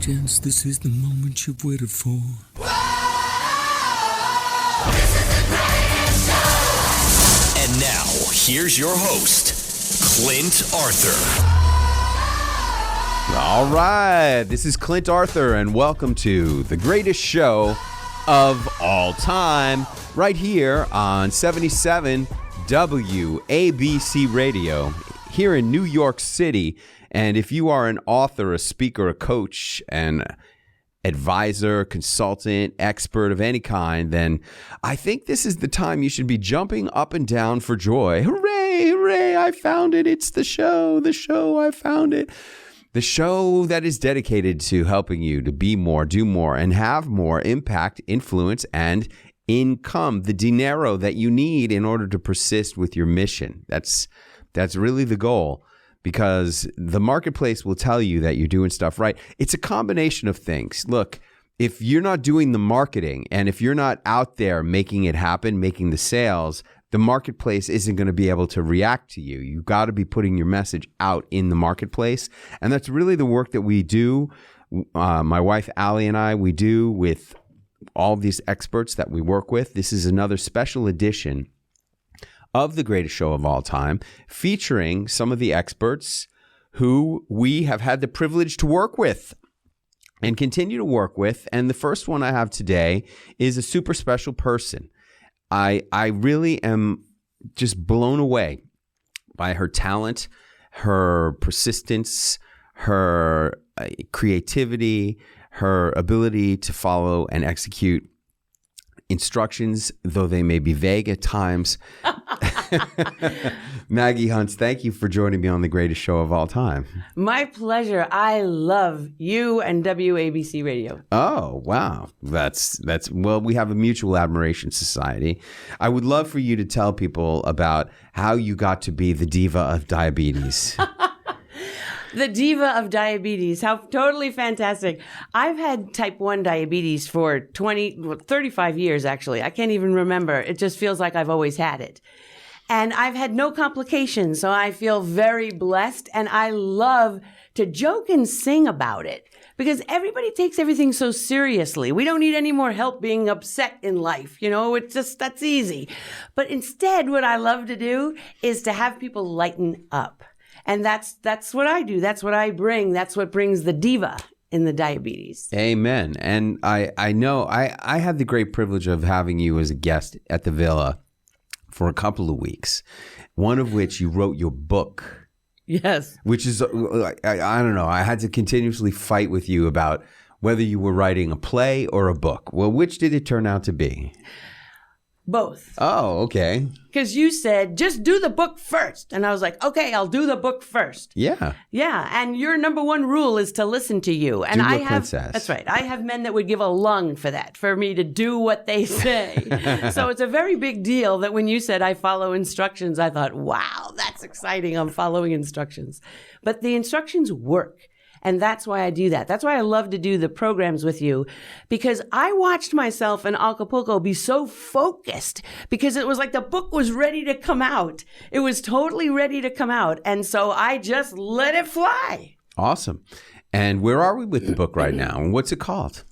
chance, this is the moment you've waited for. This is the greatest show! And now, here's your host, Clint Arthur. All right, this is Clint Arthur, and welcome to the greatest show of all time, right here on 77 WABC Radio, here in New York City. And if you are an author, a speaker, a coach, an advisor, consultant, expert of any kind, then I think this is the time you should be jumping up and down for joy. Hooray, hooray, I found it. It's the show, I found it. The show that is dedicated to helping you to be more, do more, and have more impact, influence, and income, the dinero that you need in order to persist with your mission. That's really the goal. Because the marketplace will tell you that you're doing stuff right. It's a combination of things. Look, if you're not doing the marketing and if you're not out there making it happen, making the sales, the marketplace isn't going to be able to react to you. You've got to be putting your message out in the marketplace. And that's really the work that we do. My wife, Allie, and I, we do with all of these experts that we work with. This is another special edition of the greatest show of all time, featuring some of the experts who we have had the privilege to work with and continue to work with. And the first one I have today is a super special person. I really am just blown away by her talent, her persistence, her creativity, her ability to follow and execute instructions, though they may be vague at times. Maggie Hunts, thank you for joining me on the greatest show of all time. My pleasure. I love you and WABC Radio. Oh, wow. That's well, we have a mutual admiration society. I would love for you to tell people about how you got to be the diva of diabetes. The diva of diabetes. How totally fantastic. I've had type 1 diabetes for 35 years, actually. I can't even remember. It just feels like I've always had it. And I've had no complications, so I feel very blessed. And I love to joke and sing about it because everybody takes everything so seriously. We don't need any more help being upset in life. You know, it's just, that's easy. But instead, what I love to do is to have people lighten up. And that's what I do. That's what I bring. That's what brings the diva in the diabetes. Amen. And I know I had the great privilege of having you as a guest at the Villa for a couple of weeks, one of which you wrote your book. Yes. Which is, I don't know, I had to continuously fight with you about whether you were writing a play or a book. Well, which did it turn out to be? Both. Oh, okay. Because you said, just do the book first. And I was like, okay, I'll do the book first. Yeah. Yeah. And your number one rule is to listen to you. And do what I have, Clint says. That's right. I have men that would give a lung for that, for me to do what they say. So it's a very big deal that when you said I follow instructions, I thought, wow, that's exciting. I'm following instructions. But the instructions work. And that's why I do that. That's why I love to do the programs with you, because I watched myself in Acapulco be so focused because it was like the book was ready to come out. It was totally ready to come out. And so I just let it fly. Awesome. And where are we with the book right now? And what's it called?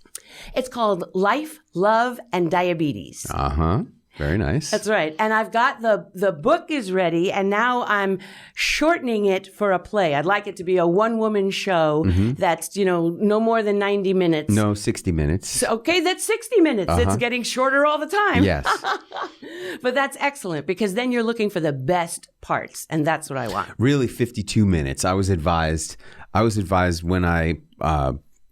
It's called Life, Love, and Diabetes. Uh-huh. Very nice. That's right. And I've got the book is ready, and now I'm shortening it for a play. I'd like it to be a one-woman show that's, no more than 90 minutes. No, 60 minutes. So, okay, that's 60 minutes. It's getting shorter all the time. Yes. But that's excellent because then you're looking for the best parts, and that's what I want. Really, 52 minutes. I was advised when I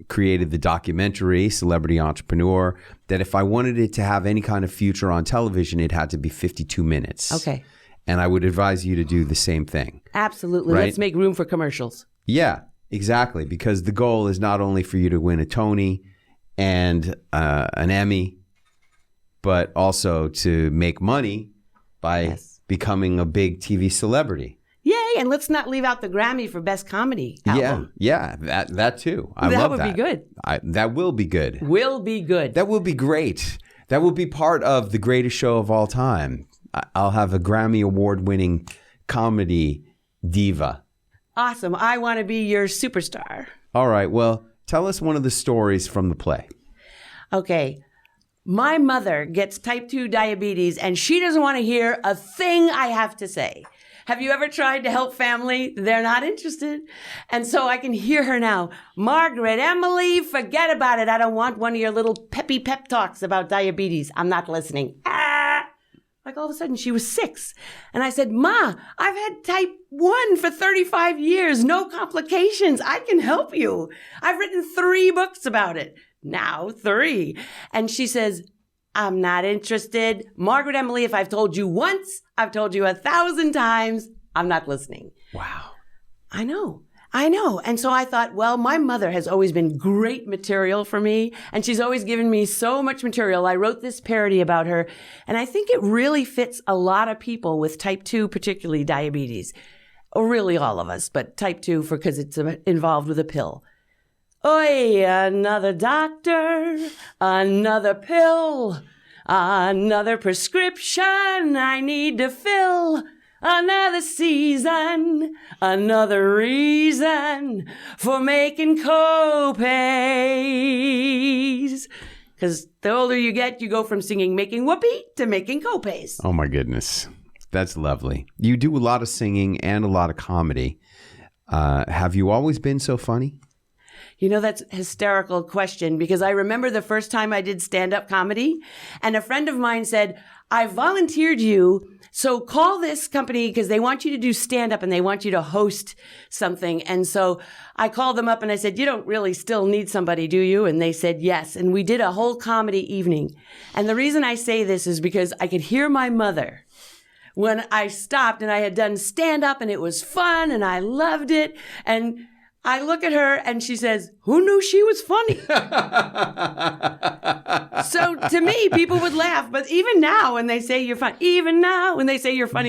created the documentary Celebrity Entrepreneur that if I wanted it to have any kind of future on television, it had to be 52 minutes. Okay. And I would advise you to do the same thing. Absolutely. Right? Let's make room for commercials. Yeah, exactly. Because the goal is not only for you to win a Tony and an Emmy, but also to make money by becoming a big TV celebrity. Yay, and let's not leave out the Grammy for Best Comedy Album. Yeah, that too. I love that. That would be good. That will be good. Will be good. That will be great. That will be part of the greatest show of all time. I'll have a Grammy Award-winning comedy diva. Awesome. I want to be your superstar. All right. Well, Tell us one of the stories from the play. Okay. My mother gets type 2 diabetes and she doesn't want to hear a thing I have to say. Have you ever tried to help family? They're not interested. And so I can hear her now. Margaret, Emily, forget about it. I don't want one of your little peppy pep talks about diabetes. I'm not listening. Like all of a sudden she was 6. And I said, Ma, I've had type 1 for 35 years. No complications. I can help you. I've written 3 books about it. Now 3. And she says, I'm not interested. Margaret, Emily, if I've told you once, I've told you 1,000 times, I'm not listening. Wow. I know. And so I thought, well, my mother has always been great material for me, and she's always given me so much material. I wrote this parody about her, and I think it really fits a lot of people with type 2, particularly diabetes. Or really all of us, but type 2 because it's involved with a pill. Oi, another doctor, another pill, another prescription I need to fill, another season, another reason for making copays. Because the older you get, you go from singing Making Whoopee to making copays. Oh, my goodness. That's lovely. You do a lot of singing and a lot of comedy. Have you always been so funny? You know, that's a hysterical question because I remember the first time I did stand-up comedy and a friend of mine said, I volunteered you, so call this company because they want you to do stand-up and they want you to host something. And so I called them up and I said, you don't really still need somebody, do you? And they said yes. And we did a whole comedy evening. And the reason I say this is because I could hear my mother when I stopped and I had done stand-up and it was fun and I loved it. And I look at her and she says, who knew she was funny? So to me, people would laugh. But even now when they say you're funny,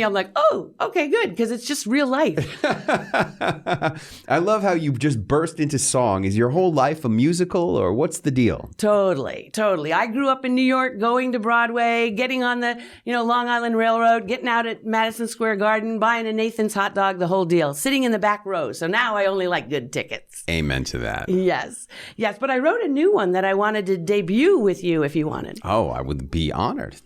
I'm like, oh, okay, good. Because it's just real life. I love how you just burst into song. Is your whole life a musical or what's the deal? Totally. I grew up in New York, going to Broadway, getting on the, Long Island Railroad, getting out at Madison Square Garden, buying a Nathan's hot dog, the whole deal, sitting in the back row. So now I only like good tickets. Amen to that. Yes. But I wrote a new one that I wanted to debut with you if you wanted. Oh, I would be honored.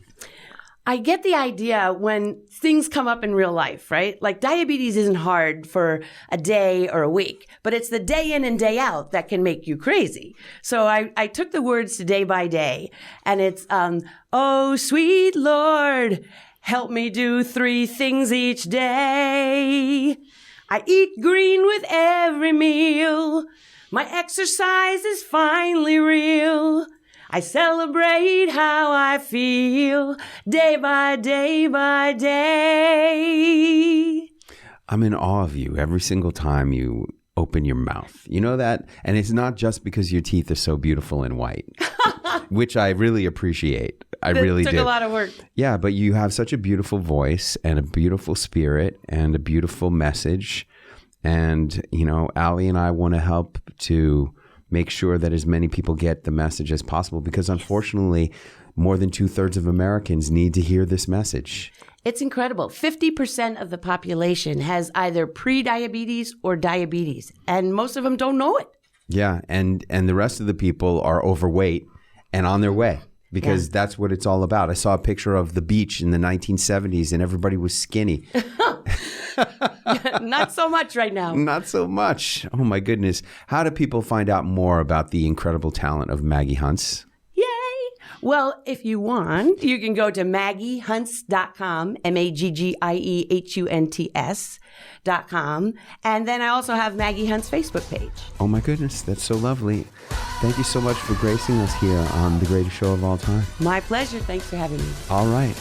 I get the idea when things come up in real life, right? Like diabetes isn't hard for a day or a week, but it's the day in and day out that can make you crazy. So I took the words to day by day and it's, oh, sweet Lord, help me do 3 things each day. I eat green with every meal. My exercise is finally real. I celebrate how I feel day by day by day. I'm in awe of you every single time you open your mouth. You know that? And it's not just because your teeth are so beautiful and white, which I really appreciate. I really do. It took a lot of work. Yeah, but you have such a beautiful voice and a beautiful spirit and a beautiful message. And, Allie and I want to help to make sure that as many people get the message as possible because unfortunately, more than 2/3 of Americans need to hear this message. It's incredible. 50% of the population has either pre-diabetes or diabetes, and most of them don't know it. Yeah, and the rest of the people are overweight and on their way. Because that's what it's all about. I saw a picture of the beach in the 1970s and everybody was skinny. Not so much right now. Not so much. Oh, my goodness. How do people find out more about the incredible talent of Maggie Hunts? Yay! Well, if you want, you can go to MaggieHunts.com, MaggieHunts.com. And then I also have Maggie Hunt's Facebook page. Oh, my goodness. That's so lovely. Thank you so much for gracing us here on The Greatest Show of All Time. My pleasure. Thanks for having me. All right.